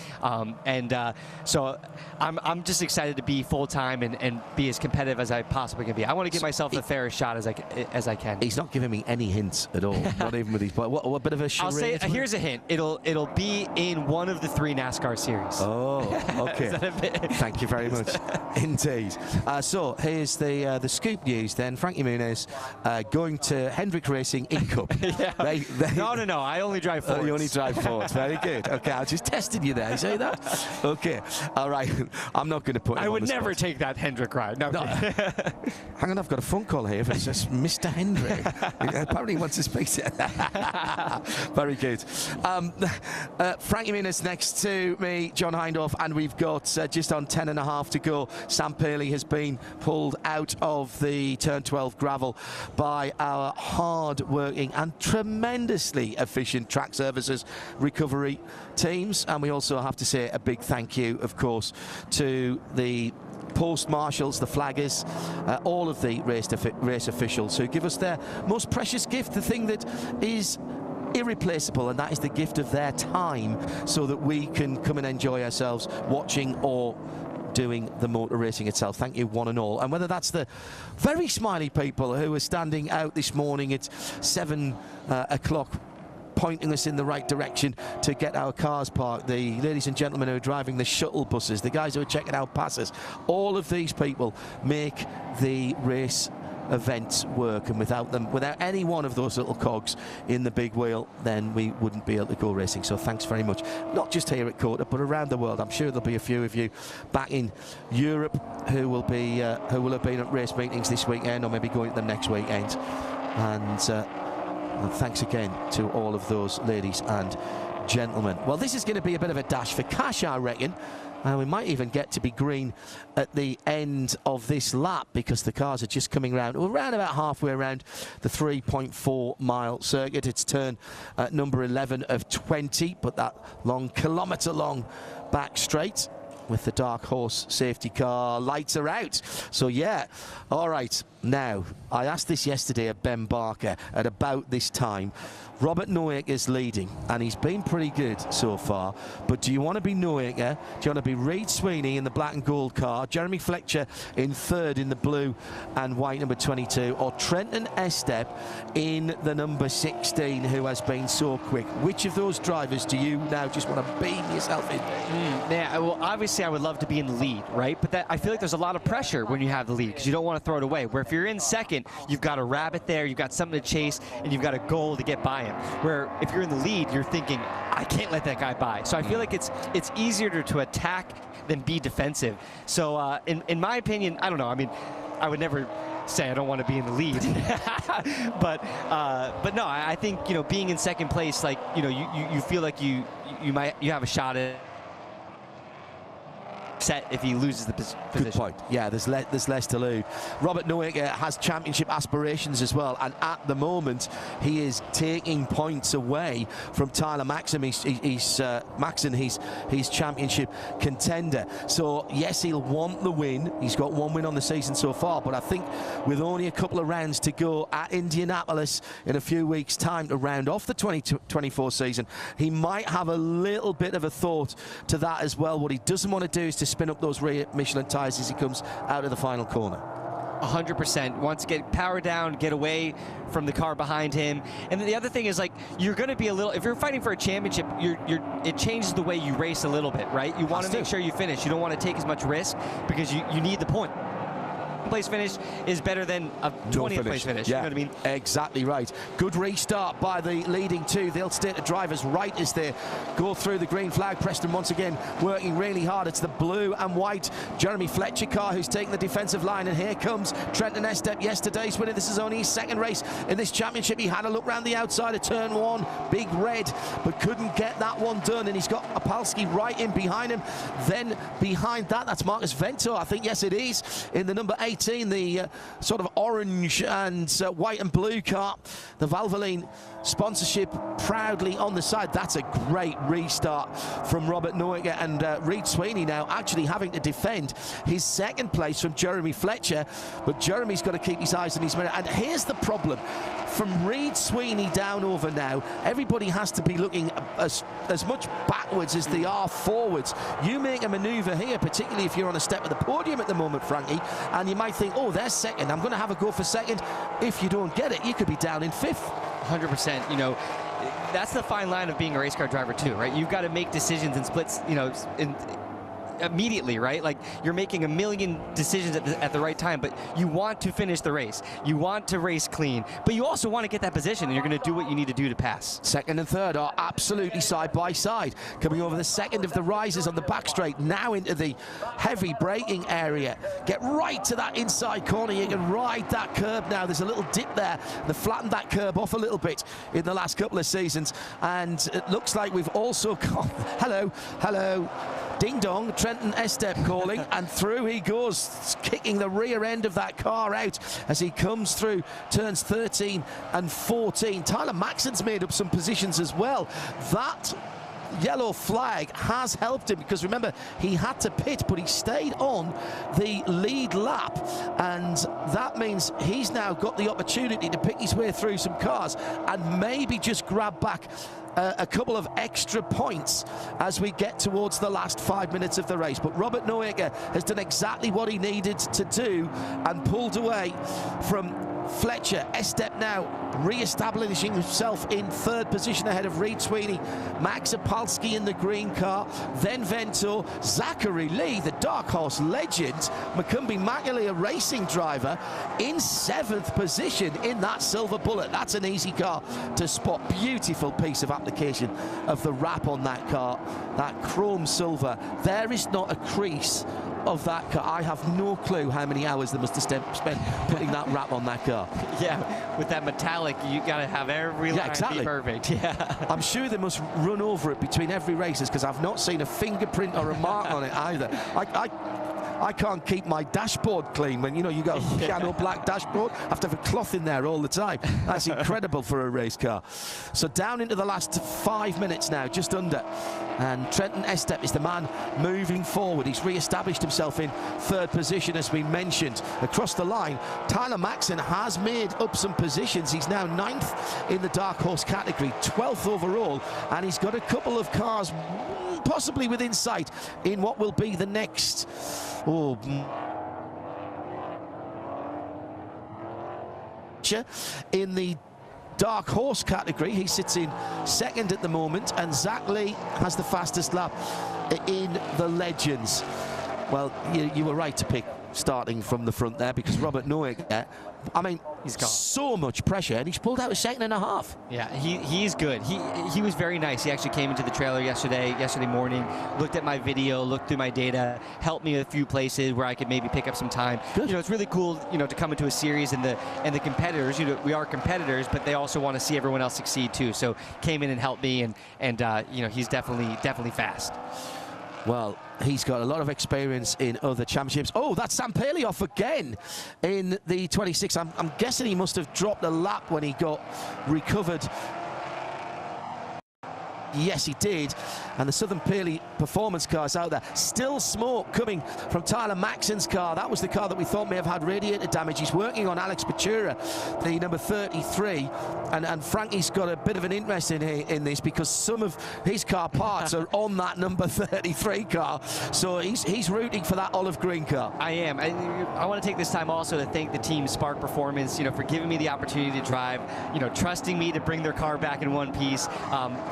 So I'm just excited to be full-time and be as competitive as I possibly can be. I want to give myself the fairest shot as I can. He's not giving me any hints at all, not even with his point. What bit of a charade? I'll say, here's a hint. It'll be in one of the 3 NASCAR series. Oh, okay. Thank you very much. Indeed. So here's the scoop news then. Frankie Muniz going to Hendrick Racing in Cup. No. I only drive Fords. You only drive Fords. Very good. Okay, I just tested you there. You say that? Okay. All right. I'm not going to put him I would on the never spot. take that Hendrick ride. No. Hang on, I've got a phone call here. It says Mr. Hendrick. Apparently he wants to speak to Very good. Frankie Muniz next to me, John Hindhaugh, and we've got just on 10.5 to go. Sam Paley has been pulled out of the Turn 12 gravel by our hard-working and tremendously efficient track services recovery teams. And we also have to say a big thank you, of course, to the post marshals, the flaggers, all of the race officials who give us their most precious gift, the thing that is irreplaceable, and that is the gift of their time, so that we can come and enjoy ourselves watching or doing the motor racing itself. Thank you one and all. And whether that's the very smiley people who are standing out this morning at 7 o'clock pointing us in the right direction to get our cars parked, the ladies and gentlemen who are driving the shuttle buses, the guys who are checking out passes, all of these people make the race events work, and without them, without any one of those little cogs in the big wheel, then we wouldn't be able to go racing. So thanks very much, not just here at Cota but around the world. I'm sure there'll be a few of you back in Europe who will have been at race meetings this weekend, or maybe going to them next weekend. And thanks again to all of those ladies and gentlemen. Well, this is going to be a bit of a dash for cash, I reckon. We might even get to be green at the end of this lap, because the cars are just coming round. We're around about halfway around the 3.4 mile circuit. It's turn number 11 of 20, but that long, kilometre long back straight with the Dark Horse safety car. Lights are out. So yeah, all right. Now, I asked this yesterday of Ben Barker at about this time. Robert Noack is leading, and he's been pretty good so far. But do you want to be Noack? Do you want to be Reid Sweeney in the black and gold car, Jeremy Fletcher in third in the blue and white number 22, or Trenton Estep in the number 16, who has been so quick? Which of those drivers do you now just want to beam yourself in? Yeah, well, obviously I would love to be in the lead, right? But I feel like there's a lot of pressure when you have the lead, because you don't want to throw it away. Where if you're in second, you've got a rabbit there, you've got something to chase, and you've got a goal to get by him. Where if you're in the lead, you're thinking, I can't let that guy by. So I feel like it's easier to attack than be defensive. So in my opinion, I don't know. I mean, I would never say I don't want to be in the lead, but no, I think, you know, being in second place, like, you know, you feel like you have a shot at set if he loses the position. Good point. Yeah, there's less to lose. Robert Noack has championship aspirations as well, and at the moment he is taking points away from Tyler Maxson. He's championship contender. So yes, he'll want the win. He's got one win on the season so far, but I think with only a couple of rounds to go at Indianapolis in a few weeks' time to round off the 2024 season, he might have a little bit of a thought to that as well. What he doesn't want to do is to spin up those rear Michelin tyres as he comes out of the final corner. 100%. Wants to get power down, get away from the car behind him. And then the other thing is, like, you're going to be a little, if you're fighting for a championship, it changes the way you race a little bit, right? You want to make sure you finish. You don't want to take as much risk because you need the point. Place finish is better than a 20th place finish. Yeah, you know what I mean? Exactly right. Good restart by the leading two. They'll stay to drivers right as they go through the green flag. Preston once again working really hard. It's the blue and white Jeremy Fletcher car who's taking the defensive line, and here comes Trenton Estep, yesterday's winner. This is only his second race in this championship. He had a look round the outside of turn one, big red, but couldn't get that one done, and he's got Opalski right in behind him. Then behind that, that's Marcus Vento, I think. Yes, it is, in the number 18, the sort of orange and white and blue car. The Valvoline sponsorship proudly on the side. That's a great restart from Robert Noiker, and Reid Sweeney now actually having to defend his second place from Jeremy Fletcher, but Jeremy's got to keep his eyes on his mirror. And here's the problem. From Reid Sweeney down over now, everybody has to be looking as much backwards as they are forwards. You make a manoeuvre here, particularly if you're on a step of the podium at the moment, Frankie, and you might think, oh, there's second, I'm going to have a go for second. If you don't get it, you could be down in fifth. 100%. You know, that's the fine line of being a race car driver too, right? You've got to make decisions and splits, you know, immediately, right? Like, you're making a million decisions at the right time, but you want to finish the race. You want to race clean, but you also want to get that position, and you're going to do what you need to do to pass. Second and third are absolutely side by side. Coming over the second of the rises on the back straight, now into the heavy braking area. Get right to that inside corner. You can ride that curb now. There's a little dip there. They flattened that curb off a little bit in the last couple of seasons, and it looks like we've also got, hello, ding dong, Trenton Estep calling, and through he goes, kicking the rear end of that car out as he comes through turns 13 and 14. Tyler Maxon's made up some positions as well. That yellow flag has helped him, because remember, he had to pit, but he stayed on the lead lap, and that means he's now got the opportunity to pick his way through some cars and maybe just grab back a couple of extra points as we get towards the last 5 minutes of the race. But Robert Noiker has done exactly what he needed to do and pulled away from Fletcher. Estep now re-establishing himself in third position ahead of Reid Sweeney. Max Opalski in the green car, then Vento. Zachary Lee, the Dark Horse legend, Macumbi Macaulay, a racing driver, in seventh position in that silver bullet. That's an easy car to spot. Beautiful piece of application of the wrap on that car, that chrome silver. There is not a crease of that car. I have no clue how many hours they must have spent putting that wrap on that car. Yeah, with that metallic, you got to have every line be perfect. Yeah, I'm sure they must run over it between every races, because I've not seen a fingerprint or a mark on it either. I can't keep my dashboard clean when, you know, you got a piano black dashboard. I have to have a cloth in there all the time. That's incredible for a race car. So down into the last 5 minutes now, just under. And Trenton Estep is the man moving forward. He's re-established himself in third position, as we mentioned. Across the line, Tyler Maxon has made up some positions. He's now 9th in the Dark Horse category, 12th overall, and he's got a couple of cars possibly within sight in what will be the next in the Dark Horse category. He sits in second at the moment, and Zach Lee has the fastest lap in the Legends. Well, you were right to pick starting from the front there, because Robert Noiker, I mean, he's got so much pressure, and he's pulled out a second and a half. Yeah, he's good. He was very nice. He actually came into the trailer yesterday morning, looked at my video, looked through my data, helped me a few places where I could maybe pick up some time. Good. You know, it's really cool, you know, to come into a series, and the competitors, you know, we are competitors, but they also want to see everyone else succeed too. So came in and helped me, and you know, he's definitely fast. Well, he's got a lot of experience in other championships. Oh, that's Sam Paley off again in the 26. I'm guessing he must have dropped a lap when he got recovered Yes, he did. And the Southern Pearly performance car is out there. Still smoke coming from Tyler Maxon's car. That was the car that we thought may have had radiator damage. He's working on Alex Batura, the number 33. And Frankie's got a bit of an interest in this because some of his car parts are on that number 33 car. So he's rooting for that olive green car. I am. I want to take this time also to thank the team Spark Performance, for giving me the opportunity to drive, trusting me to bring their car back in one piece.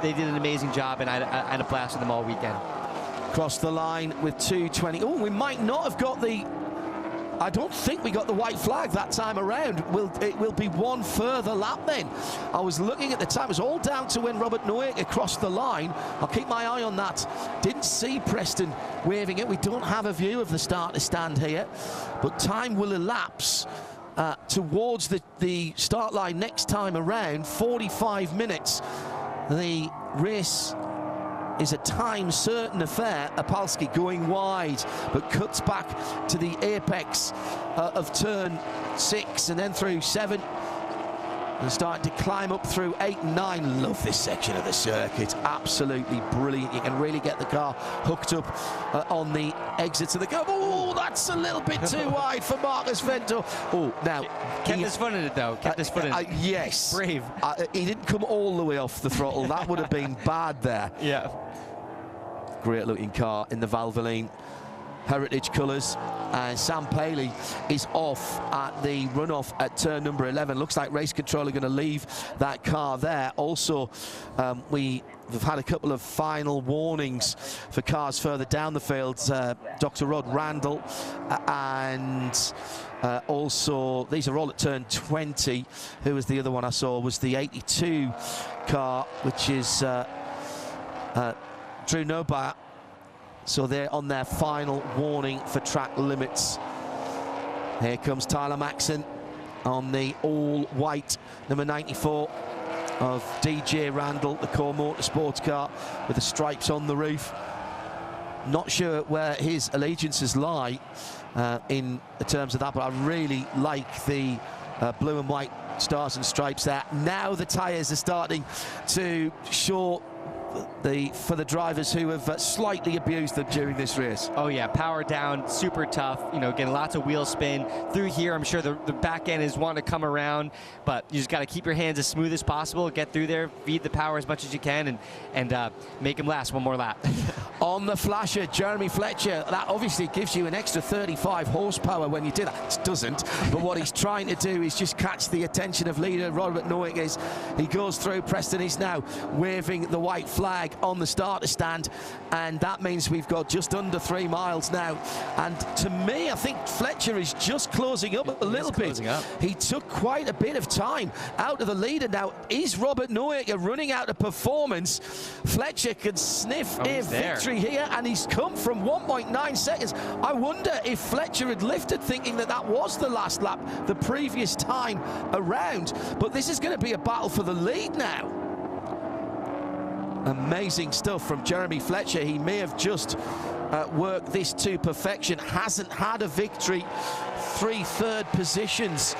They did an amazing job, and I had a blast with them all weekend. Crossed the line with 2:20. Oh, we might not have got the... I don't think we got the white flag that time around. It will be one further lap then. I was looking at the time. It was all down to when Robert Noack crossed the line. I'll keep my eye on that. Didn't see Preston waving it. We don't have a view of the starter stand here, but time will elapse towards the start line next time around. 45 minutes. The race is a time-certain affair. Opalski going wide, but cuts back to the apex of turn 6 and then through 7. And starting to climb up through 8 and 9. Love this section of the circuit. Absolutely brilliant. You can really get the car hooked up on the exit to the curve. Oh, that's a little bit too wide for Marcus Vento. Oh, now... Kept his foot in it, though. Kept his foot in it. Yes. Brave. He didn't come all the way off the throttle. That would have been bad there. Yeah. Great looking car in the Valvoline Heritage colours. And Sam Paley is off at the runoff at turn number 11. Looks like race control are going to leave that car there. Also, we've had a couple of final warnings for cars further down the field. Dr. Rod Randall and also, these are all at turn 20. Who was the other one I saw? Was the 82 car, which is Drew Nobat. So they're on their final warning for track limits. Here comes Tyler Maxon on the all-white number 94 of DJ Randall, the Core Motorsports car with the stripes on the roof. Not sure where his allegiances lie in terms of that, but I really like the blue and white stars and stripes there. Now the tyres are starting to show for the drivers who have slightly abused them during this race. Oh yeah, power down, super tough, getting lots of wheel spin through here. I'm sure the back end is wanting to come around, but you just got to keep your hands as smooth as possible, get through there, feed the power as much as you can, and make them last one more lap. On the flasher, Jeremy Fletcher, that obviously gives you an extra 35 horsepower when you do that. It doesn't, but what he's trying to do is just catch the attention of leader Robert Noack as he goes through. Preston is now waving the white flag on the starter stand, and that means we've got just under 3 miles now. And to me, I think Fletcher is just closing up a little bit. He took quite a bit of time out of the leader. Now, is Robert Noack running out of performance? Fletcher can sniff a victory here, and he's come from 1.9 seconds. I wonder if Fletcher had lifted thinking that was the last lap the previous time around. But this is going to be a battle for the lead now. Amazing stuff from Jeremy Fletcher. He may have just worked this to perfection. Hasn't had a victory. 3 third positions,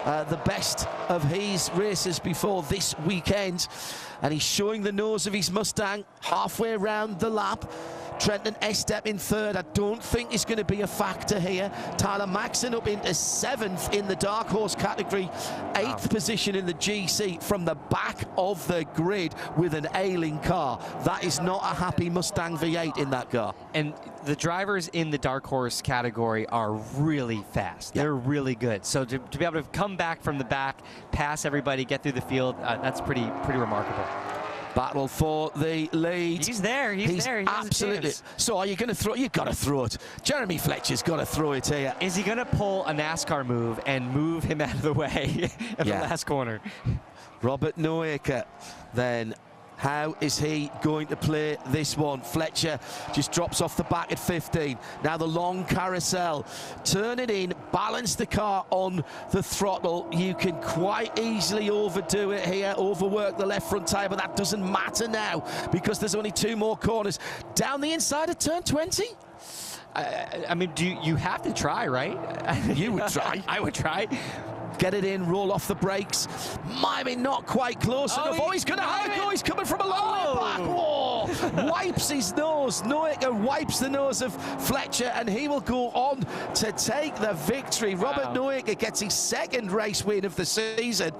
the best of his races before this weekend. And he's showing the nose of his Mustang halfway around the lap. Trenton Estep in 3rd. I don't think is going to be a factor here. Tyler Maxon up into 7th in the dark horse category. 8th position in the GC from the back of the grid with an ailing car. That is not a happy Mustang V8 in that car. And the drivers in the dark horse category are really fast. They're really good. So to be able to come back from the back, pass everybody, get through the field, that's pretty remarkable. Battle for the lead. He's there. He's there. He absolutely. So are you going to throw? You've got to throw it. Jeremy Fletcher's got to throw it here. Is he going to pull a NASCAR move and move him out of the way at the last corner? Robert Noack then. How is he going to play this one? Fletcher just drops off the back at 15. Now the long carousel. Turn it in, balance the car on the throttle. You can quite easily overdo it here, overwork the left front tyre, but that doesn't matter now because there's only 2 more corners. Down the inside of turn 20? I mean, you have to try, right? You would try. I would try. get it in, roll off the brakes. Miming not quite close enough. Oh, he's going to have a go. He's coming from a long way back. Whoa! Wipes his nose. Noeka wipes the nose of Fletcher, and he will go on to take the victory. Wow. Robert Noeka gets his second race win of the season,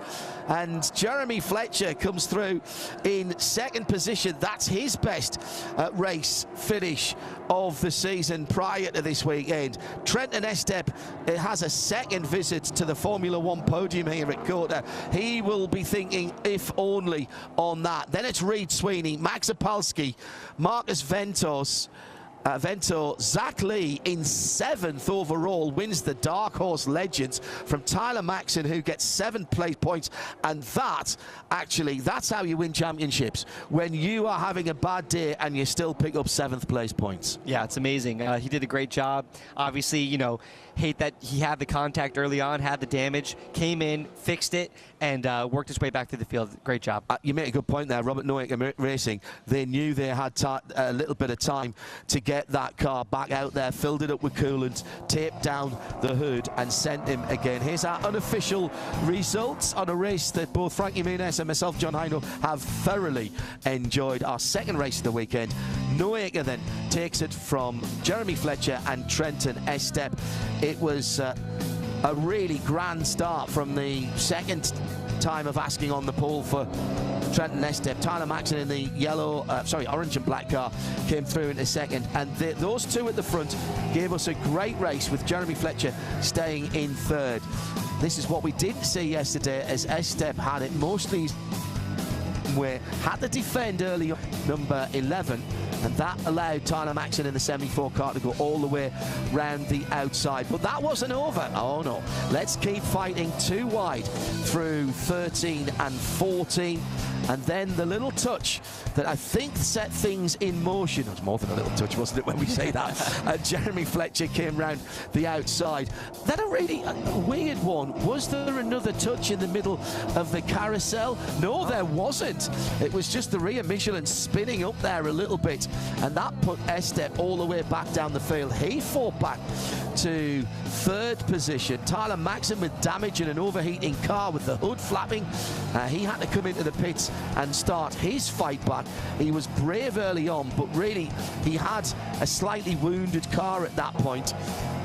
and Jeremy Fletcher comes through in second position. That's his best race finish of the season prior to this weekend. Trenton Estep has a second visit to the Formula One podium here at COTA. He will be thinking if only on that. Then it's Reed Sweeney, Max Opalski, Marcus Vento, Zach Lee in 7th overall wins the Dark Horse Legends from Tyler Maxson, who gets 7th place points. And that's how you win championships, when you are having a bad day and you still pick up 7th place points. Yeah, it's amazing. He did a great job. Obviously, you know, hate that he had the contact early on, had the damage, came in, fixed it, and worked his way back through the field. Great job. You make a good point there. Robert Noeka Racing, they knew they had a little bit of time to get that car back out there, filled it up with coolant, taped down the hood, and sent him again. Here's our unofficial results on a race that both Frankie Muniz and myself, John Hino, have thoroughly enjoyed. Our second race of the weekend. Noeka then takes it from Jeremy Fletcher and Trenton Estep. It was a really grand start from the second time of asking on the pole for Trenton Estep. Tyler Maxson in the orange and black car came through in a second, and those two at the front gave us a great race, with Jeremy Fletcher staying in third. This is what we didn't see yesterday, as Estep had it mostly where had to defend early on, number 11, and that allowed Tyler Maxson in the 74 car to go all the way round the outside. But that wasn't over. Oh no, let's keep fighting too wide through 13 and 14, and then the little touch that I think set things in motion. It was more than a little touch, wasn't it, when we say that? Jeremy Fletcher came round the outside. Then a really weird one. Was there another touch in the middle of the carousel? No, there wasn't. It was just the rear Michelin spinning up there a little bit, and that put Estep all the way back down the field. He fought back to third position. Tyler Maxson with damage in an overheating car with the hood flapping. He had to come into the pits and start his fight back. He was brave early on, but really he had a slightly wounded car at that point.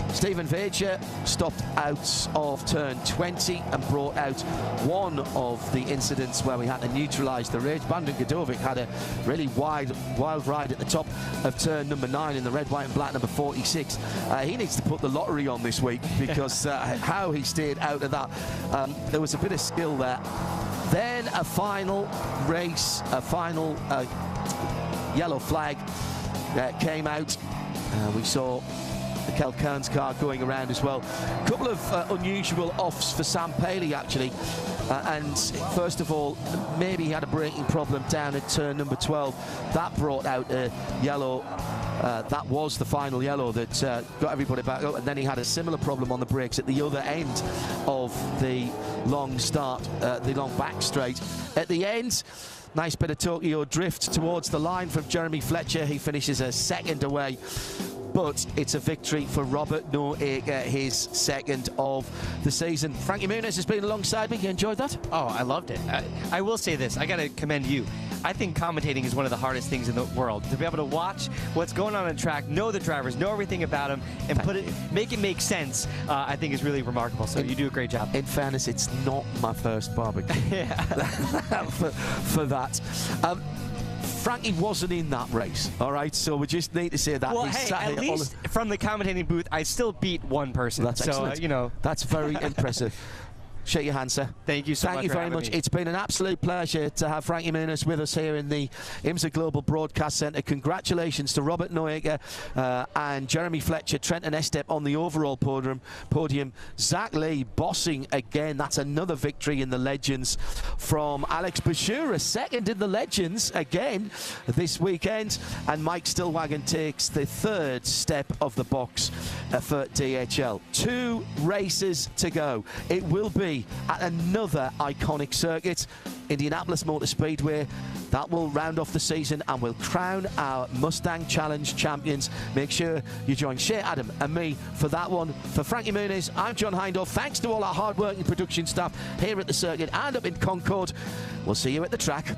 Stephen Veja stopped out of turn 20 and brought out one of the incidents where we had to neutralise the rage. Brandon Godovic had a really wild ride at the top of turn number 9 in the red, white and black number 46. He needs to put the lottery on this week, because how he stayed out of that. There was a bit of skill there. Then a final race, a final yellow flag came out. We saw Kel Kern's car going around as well. A couple of unusual offs for Sam Paley, actually. And first of all, maybe he had a braking problem down at turn number 12. That brought out a yellow. That was the final yellow that got everybody back up. And then he had a similar problem on the brakes at the other end of the long start, the long back straight. At the end, nice bit of Tokyo drift towards the line from Jeremy Fletcher. He finishes a second away. But it's a victory for Robert Noeka, his second of the season. Frankie Muniz has been alongside me. You enjoyed that? Oh, I loved it. I will say this. I got to commend you. I think commentating is one of the hardest things in the world. To be able to watch what's going on the track, know the drivers, know everything about them, and make it make sense, I think is really remarkable. So you do a great job. In fairness, it's not my first barbecue for that. Frankie wasn't in that race, all right? So we just need to say that. Well, hey, at least from the commentating booth, I still beat one person. That's excellent. You know. That's very impressive. Shake your hand, sir. Thank you so much. Thank you very much. It's been an absolute pleasure to have Frankie Muniz with us here in the IMSA Global Broadcast Centre. Congratulations to Robert Noeka and Jeremy Fletcher, Trenton Estep on the overall podium. Zach Lee bossing again. That's another victory in the Legends from Alex Bashura, second in the Legends again this weekend. And Mike Stillwagon takes the third step of the box for DHL. 2 races to go. It will be be at another iconic circuit, Indianapolis Motor Speedway. That will round off the season and will crown our Mustang Challenge champions. Make sure you join Shea, Adam and me for that one. For Frankie Muniz, I'm John Hindhaugh. Thanks to all our hard-working production staff here at the circuit and up in Concord. We'll see you at the track.